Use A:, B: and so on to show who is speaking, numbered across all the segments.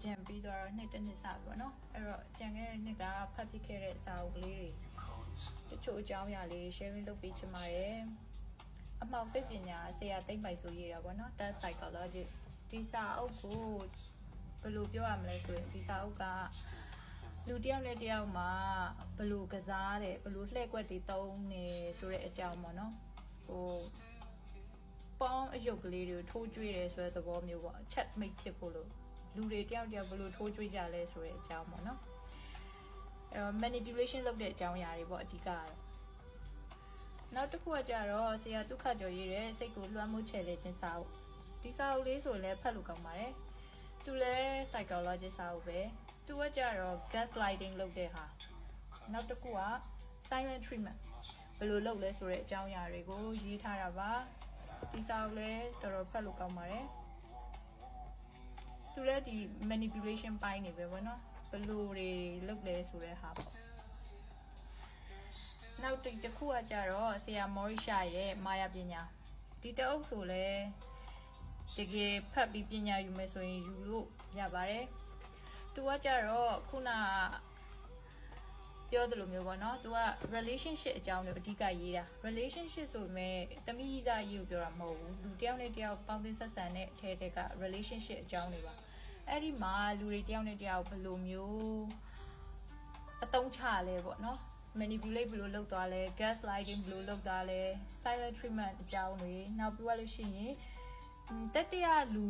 A: ကြံပြီးတော့နှစ်တစ်နှစ်စပေါ့နော်အဲ့တော့ကြံခဲ့တဲ့နှစ်ကဖတ်ဖြစ်ခဲ့တဲ့စာအုပ်ကလေးတွေတချို့အကြောင်းအရာလေး sharing လုပ်ပေးချင်ပါတယ်အမှောက်စိတ်ပညာဆရာသိမ့်ပိုင်ဆိုရေးတာပေါ့နော် that psychology ဒီစာအုပ်ကိုဘယ်လိုပြောရမလဲဆိုရင်ဒီစာအုပ်ကလူတယောက်နဲ့တယောက်မှာဘယ်လိုကစားတယ်ဘယ်လိုလှည့်ကွက်တွေတုံးနေဆိုတဲ့အကြောင်းပေါ့နော်ဟိုပေါင်းအယုတ်ကလေးတွေထိုးကျွေးတယ်ဆိုတဲ့သဘောမျိုးပေါ့ချက်မိတ်ဖြစ်ဖို့လို့လူတွေတယောက်တယောက်ဘယ်လိုထိုးကျွေးကြလဲဆိုတဲ့အကြောင်းပေါ့နော်manipulation လုပ်တဲ့အကြောင်းအရာတွေပေါ့အဓိကကတော့နောက်တစ်ခုကကြတော့ဆရာဒုက္ခကျော်ရေးတဲ့စိတ်ကိုလွှမ်းမိုးချယ်လေခြင်းစာအုပ်ဒီစာအုပ်လေးဆိုလည်းဖတ်လို့ကောင်းပါတယ်သူလည်း psychologist စာအုပ်ပဲသူကကြတော့ gaslighting လုပ်တဲ့ဟာနောက်တစ်ခုက silent treatment ဘယ်လိုလုပ်လဲဆိုတဲ့အကြောင်းအရာတွေကိုရေးထားတာပါဒီစာအုပ်လည်းတော်တော်ဖတ်လို့ကောင်းပါတယ်သူလည်းဒီ manipulation ပိုင်းနေပဲပေါ့နော်ဘယ်လိုတွေလုပ်လဲဆိုတဲ့ဟာပေါ့နောက်တစ်ခုကကြတော့ဆရာမော်ရီရှာရဲ့မာယာပညာဒီတအုပ်ဆိုလဲတကယ်ဖတ်ပြီးပညာယူမယ်ဆိုရင်ယူလို့ရပါတယ်သူကကြတော့ခုနပြောသလိုမျိုးပေါ့နော်သူက relationship အကြောင်းကိုအဓိကရေးတာ relationship ဆိုပေမဲ့တမိကြီးစားရေးကိုပြောတာမဟုတ်ဘူးလူတယောက်နဲ့တယောက်ပေါင်းသင်းဆက်ဆံတဲ့အထက်က relationship အကြောင်းတွေပါအဲ့ဒီမှာလူတွေတယောက်နဲ့တယောက်ဘယ်လိုမျိုးအတုံးချလဲပေါ့နော် manipulate ဘယ်လိုလုပ်သွားလဲ gaslighting ဘယ်လိုလုပ်သွားလဲ silent treatment အကြောင်းတွေနောက်ပြီးလို့ရှိရင်တတိယလူ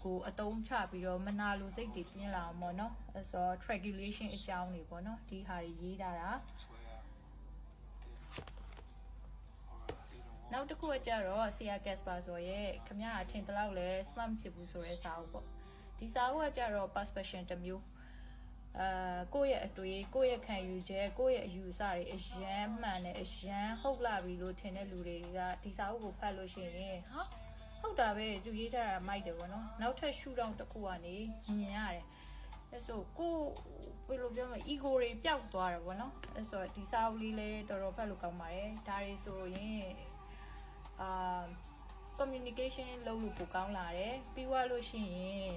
A: ကိုအတုံးချပြီးတော့မနာလိုစိတ်တွေပြင်းလာအောင်ပေါ့နော်အဲ့ဆို triangulation အကြောင်းတွေပေါ့နော်ဒီဟာတွေရေးထားတာနောက်တစ်ခုကကြတော့ဆရာ Casper ဆိုရဲ့ခမရအထင်တလောက်လဲ smart ဖြစ်ဘူးဆိုတဲ့စာအုပ်ပေါ့ဒီစာအုပ်ကကြတော့ perception တစ်မျိုးကိုယ့်ရဲ့အတွေ့ကိုယ့်ရဲ့ခံယူချက်ကိုယ့်ရဲ့အယူအဆတွေအရန်မှန်တယ်အရန်ဟုတ်လာပြီလို့ထင်တဲ့လူတွေကဒီစာအုပ်ကိုဖတ်လို့ရှိရင်ဟာဟုတ်တာပဲသူရေးထားတာမိုက်တယ်ပေါ့နော်နောက်ထပ်ရှုထောင့်တစ်ခုကနေမြင်ရတယ်အဲ့ဆိုကိုဘယ်လိုပြောမလဲ ego တွေပျောက်သွားတယ်ပေါ့နော်အဲ့ဆိုဒီစာအုပ်လေးလည်းတော်တော်ဖတ်လို့ကောင်းပါတယ်ဒါတွေဆိုရင်communication လုပ်လို့ပိုကောင်းလာတယ်ပြီးွားလို့ရှိရင်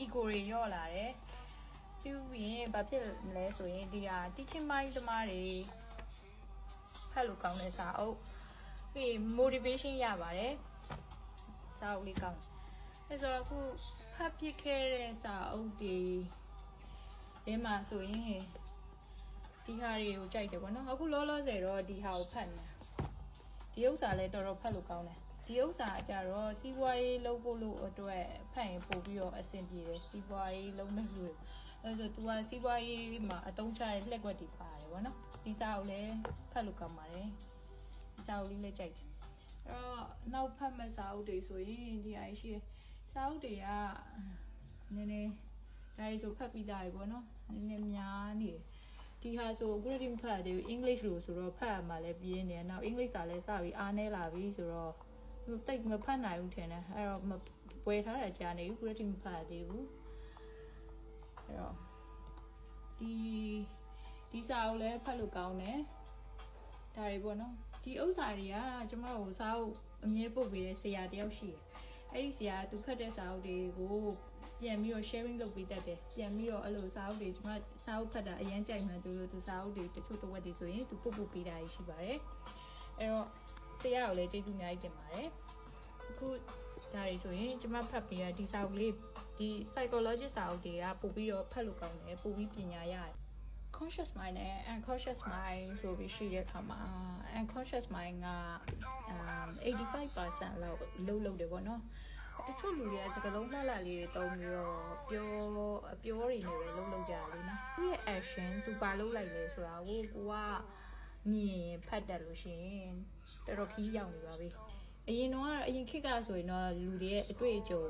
A: ego တွေညော့လာတယ်ပြီးရင်ဘာဖြစ်မလဲဆိုရင်ဒီဟာ teaching mind သမားတွေဖတ်လို့ကောင်းတဲ့စာအုပ်ပြီး motivation ရပါတယ်စာအုပ်လေးကောင်းအဲဆိုတော့အခုဖတ်ဖြစ်ခဲ့တဲ့စာအုပ်တွေထဲမှာဆိုရင်ဒီဟာတွေကိုကြိုက်တယ်ပေါ့နော်အခုလောလောဆယ်တော့ဒီဟာကိုဖတ်နေဒီဥစ္စာလည်းတော်တော်ဖတ်လို့ကောင်းတယ်ဒီဥစ္စာကြတော့စီးပွားရေးလုပ်ဖို့လို့အတွက်ဖတ်ရင်ပို့ပြီးတော့အဆင်ပြေတယ်စီးပွားရေးလုပ်နေလို့အဲဆို तू ကစီးပွားရေးမှာအတုံးချတဲ့လက်ကွက်တွေပါတယ်ဗောနော်ဒီစာအုပ်လည်းဖတ်လို့ကောင်းပါတယ်ဒီစာအုပ်လေးလည်းကြိုက်တယ်အဲ့တော့နောက်ဖတ်မဲ့စာအုပ်တွေဆိုရင်ဒီအရှိစာအုပ်တွေကနည်းနည်းဒါရီဆိုဖတ်ပြီးသားပြီဗောနော်နည်းနည်းများနေတယ်ဒီဟာဆိုအခုတည်းဖတ်တယ်အင်္ဂလိပ်လိုဆိုတော့ဖတ်ရမှာလည်းပြင်းနေနောက်အင်္ဂလိပ်စာလည်းစပြီးအားနေလာပြီဆိုတော့တိတ်မဖတ်နိုင်ဘူးထင်တယ်အဲ့တော့ပွဲထားတာကြာနေဘူးခုတည်းမဖတ်သေးဘူးအဲ့တော့ဒီစာအုပ်လည်းဖတ်လို့ကောင်းတယ်ဒါတွေပေါ့နော်ဒီဥစ္စာတွေကကျမတို့စာအုပ်အမြဲပို့ပေးတဲ့ဆရာတယောက်ရှိတယ်အဲ့ဒီဆရာသူဖတ်တဲ့စာအုပ်တွေကိုပြန်ပြီးတော့ sharing လုပ်ပေးတတ်တယ်ပြန်ပြီးတော့အဲ့လိုစာအုပ်တွေကျမစာအုပ်ဖတ်တာအရင်ကြိုက်မှသူတို့သူစာအုပ်တွေတချို့တစ်ဝက်တွေဆိုရင်သူပို့ပေးတာရှိပါတယ်အဲ့တော့ဆရာကိုလည်းကျေးဇူးအများကြီးတင်ပါတယ်အခုဒါတွေဆိုရင်ကျမဖတ်ပြီးရဒီစာအုပ်လေးဒီ psychology စာအုပ်တွေကပို့ပြီးတော့ဖတ်လို့ကောင်းတယ်ပို့ပြီးပညာရတယ် conscious mind နဲ့ unconscious mind ဆိုပြီးရှိတဲ့အခါမှာ unconscious mind က85% လောက်လုံးတယ်ပေါ့နော်တချို့လူတွေကစကလုံးလှလှလေးတွေတုံးပြီးတော့အပြောတွေနဲ့ပဲလုံးကြတယ်နော်သူ့ရဲ့ action သူပါလုံးလိုက်လဲဆိုတာကိုကမြင်ဖတ်တယ်လို့ရှိရင်တော်တော်ခီးရောက်နေပါပြီအရင်ခေတ်ကဆိုရင်တော့လူတွေရဲ့အတွေ့အကြုံ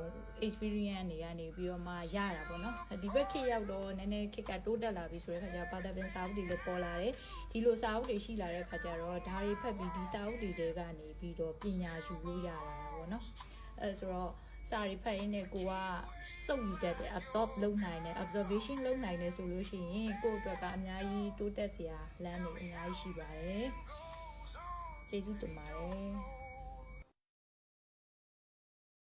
A: experience တွေကနေပြီးတော့မှရတာပေါ့နော်ဒီဘက်ခေတ်ရောက်တော့နည်းနည်းခေတ်ကတိုးတက်လာပြီဆိုတဲ့ခါကျဘာသာပြန်စာအုပ်တွေလည်းပေါ်လာတယ်ဒီလိုစာအုပ်တွေရှိလာတဲ့ခါကျတော့ဒါတွေဖတ်ပြီးဒီစာအုပ်တွေကနေပြီးတော့ပညာယူလို့ရတာပေါ့နော်အဲဆိုတော့စာရီဖတ်ရင်းနဲ့ကိုကစုပ်ယူတတ်တယ် absorb လုပ်နိုင်တယ် observation လုပ်နိုင်တယ်ဆိုလို့ရှိရင်ကိုယ့်အတွက်ကအများကြီးတိုးတက်စရာလမ်းတွေအများကြီးရှိပါတယ်ကျေးဇူးတင်ပါတယ်